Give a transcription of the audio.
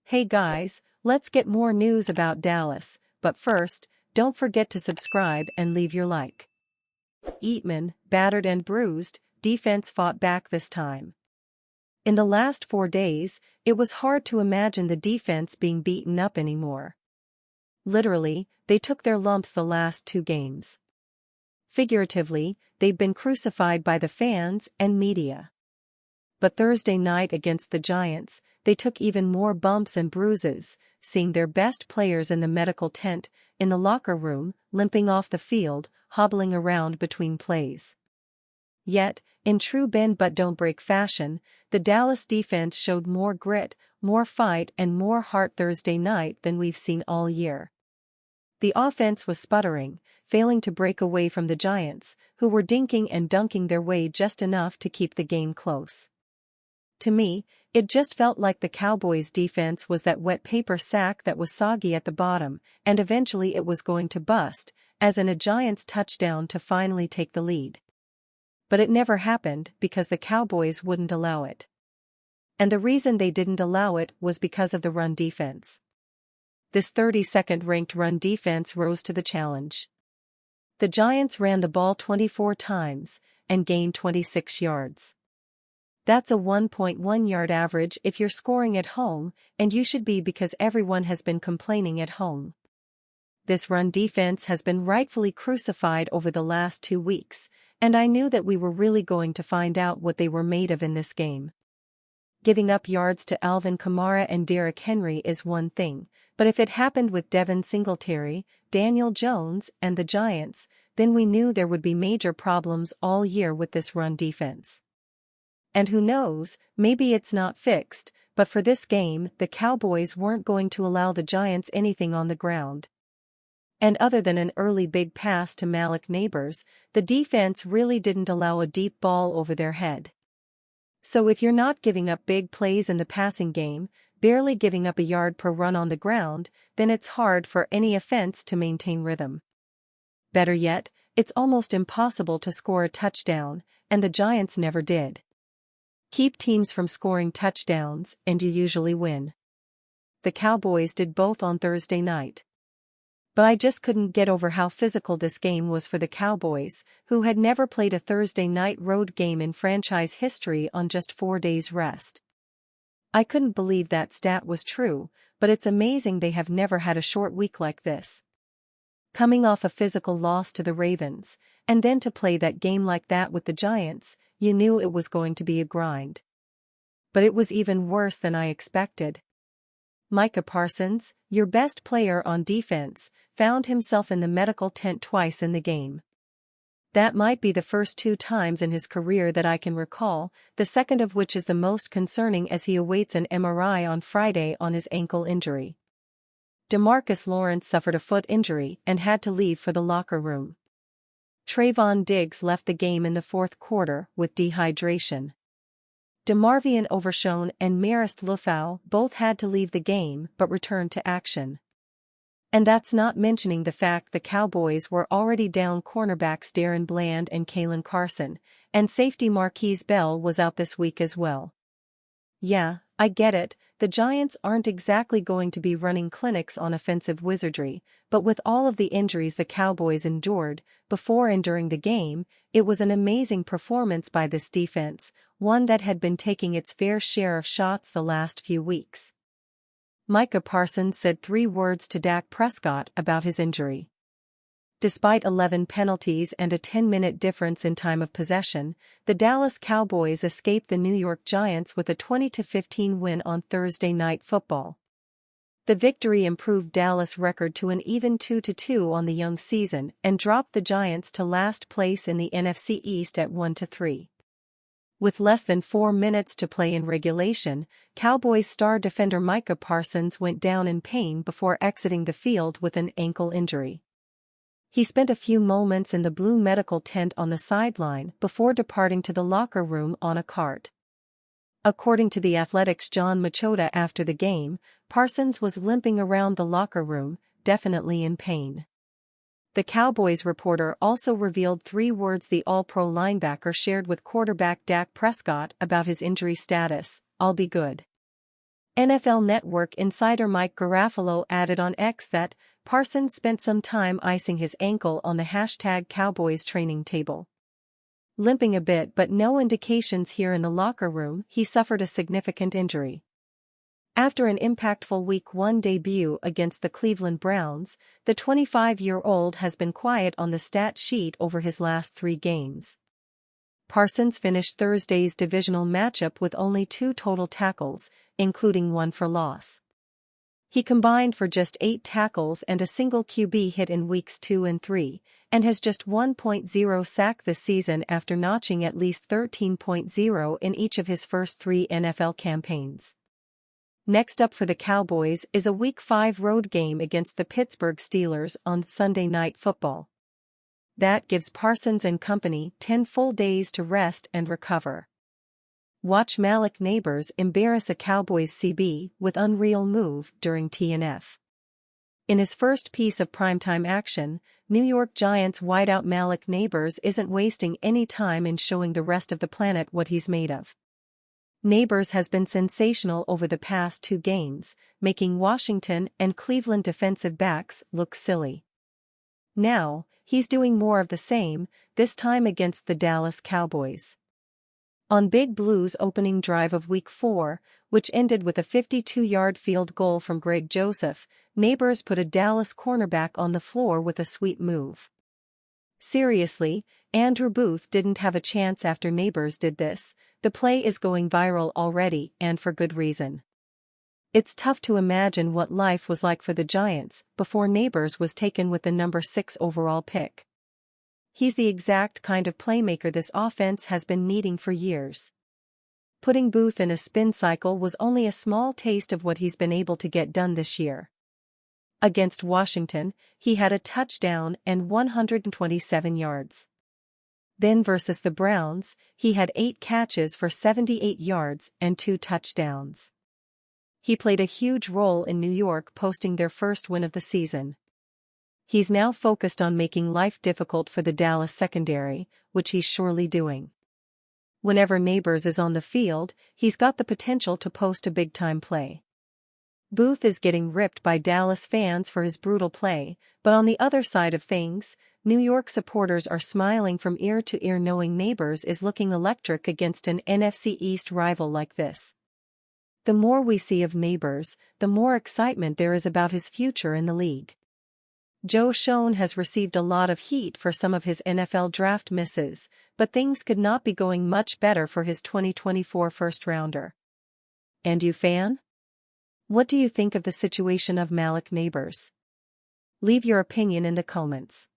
Hey guys, let's get more news about Dallas, but first, don't forget to subscribe and leave your like. Eatman, battered and bruised, defense fought back this time. In the last 4 days, it was hard to imagine the defense being beaten up anymore. Literally, they took their lumps the last 2 games. Figuratively, they've been crucified by the fans and media. But Thursday night against the Giants, they took even more bumps and bruises, seeing their best players in the medical tent, in the locker room, limping off the field, hobbling around between plays. Yet, in true bend-but-don't-break fashion, the Dallas defense showed more grit, more fight and more heart Thursday night than we've seen all year. The offense was sputtering, failing to break away from the Giants, who were dinking and dunking their way just enough to keep the game close. To me, it just felt like the Cowboys' defense was that wet paper sack that was soggy at the bottom, and eventually it was going to bust, as in a Giants touchdown to finally take the lead. But it never happened because the Cowboys wouldn't allow it. And the reason they didn't allow it was because of the run defense. This 32nd ranked run defense rose to the challenge. The Giants ran the ball 24 times and gained 26 yards. That's a 1.1-yard average if you're scoring at home, and you should be because everyone has been complaining at home. This run defense has been rightfully crucified over the last 2 weeks, and I knew that we were really going to find out what they were made of in this game. Giving up yards to Alvin Kamara and Derrick Henry is one thing, but if it happened with Devin Singletary, Daniel Jones, and the Giants, then we knew there would be major problems all year with this run defense. And who knows, maybe it's not fixed, but for this game, the Cowboys weren't going to allow the Giants anything on the ground. And other than an early big pass to Malik Nabers, the defense really didn't allow a deep ball over their head. So if you're not giving up big plays in the passing game, barely giving up a yard per run on the ground, then it's hard for any offense to maintain rhythm. Better yet, it's almost impossible to score a touchdown, and the Giants never did. Keep teams from scoring touchdowns, and you usually win. The Cowboys did both on Thursday night. But I just couldn't get over how physical this game was for the Cowboys, who had never played a Thursday night road game in franchise history on just 4 days rest. I couldn't believe that stat was true, but it's amazing they have never had a short week like this. Coming off a physical loss to the Ravens, and then to play that game like that with the Giants, you knew it was going to be a grind. But it was even worse than I expected. Micah Parsons, your best player on defense, found himself in the medical tent twice in the game. That might be the first 2 times in his career that I can recall, the second of which is the most concerning as he awaits an MRI on Friday on his ankle injury. DeMarcus Lawrence suffered a foot injury and had to leave for the locker room. Trayvon Diggs left the game in the 4th quarter with dehydration. DeMarvion Overshown and Marist Liufau both had to leave the game but returned to action. And that's not mentioning the fact the Cowboys were already down cornerbacks Darren Bland and Kalen Carson, and safety Marquise Bell was out this week as well. Yeah, I get it, the Giants aren't exactly going to be running clinics on offensive wizardry, but with all of the injuries the Cowboys endured, before and during the game, it was an amazing performance by this defense, one that had been taking its fair share of shots the last few weeks. Micah Parsons said 3 words to Dak Prescott about his injury. Despite 11 penalties and a 10-minute difference in time of possession, the Dallas Cowboys escaped the New York Giants with a 20-15 win on Thursday Night Football. The victory improved Dallas' record to an even 2-2 on the young season and dropped the Giants to last place in the NFC East at 1-3. With less than 4 minutes to play in regulation, Cowboys star defender Micah Parsons went down in pain before exiting the field with an ankle injury. He spent a few moments in the blue medical tent on the sideline before departing to the locker room on a cart. According to The Athletic's John Machota after the game, Parsons was limping around the locker room, definitely in pain. The Cowboys reporter also revealed 3 words the All-Pro linebacker shared with quarterback Dak Prescott about his injury status: "I'll be good." NFL Network insider Mike Garafolo added on X that Parsons spent some time icing his ankle on the #Cowboys training table. Limping a bit but no indications here in the locker room he suffered a significant injury. After an impactful Week 1 debut against the Cleveland Browns, the 25-year-old has been quiet on the stat sheet over his last 3 games. Parsons finished Thursday's divisional matchup with only 2 total tackles, including 1 for loss. He combined for just 8 tackles and a single QB hit in weeks 2 and 3, and has just 1.0 sack this season after notching at least 13.0 in each of his first 3 NFL campaigns. Next up for the Cowboys is a Week 5 road game against the Pittsburgh Steelers on Sunday Night Football. That gives Parsons and company 10 full days to rest and recover. Watch Malik Nabers embarrass a Cowboys CB with unreal move during TNF. In his first piece of primetime action, New York Giants wideout Malik Nabers isn't wasting any time in showing the rest of the planet what he's made of. Nabers has been sensational over the past 2 games, making Washington and Cleveland defensive backs look silly. Now, he's doing more of the same, this time against the Dallas Cowboys. On Big Blue's opening drive of Week 4, which ended with a 52-yard field goal from Greg Joseph, Nabers put a Dallas cornerback on the floor with a sweet move. Seriously, Andrew Booth didn't have a chance after Nabers did this. The play is going viral already, and for good reason. It's tough to imagine what life was like for the Giants before Nabers was taken with the number 6 overall pick. He's the exact kind of playmaker this offense has been needing for years. Putting Booth in a spin cycle was only a small taste of what he's been able to get done this year. Against Washington, he had a touchdown and 127 yards. Then versus the Browns, he had 8 catches for 78 yards and 2 touchdowns. He played a huge role in New York posting their first win of the season. He's now focused on making life difficult for the Dallas secondary, which he's surely doing. Whenever Nabers is on the field, he's got the potential to post a big-time play. Booth is getting ripped by Dallas fans for his brutal play, but on the other side of things, New York supporters are smiling from ear to ear knowing Nabers is looking electric against an NFC East rival like this. The more we see of Nabers, the more excitement there is about his future in the league. Joe Schoen has received a lot of heat for some of his NFL draft misses, but things could not be going much better for his 2024 first-rounder. And you, fan? What do you think of the situation of Malik Nabers? Leave your opinion in the comments.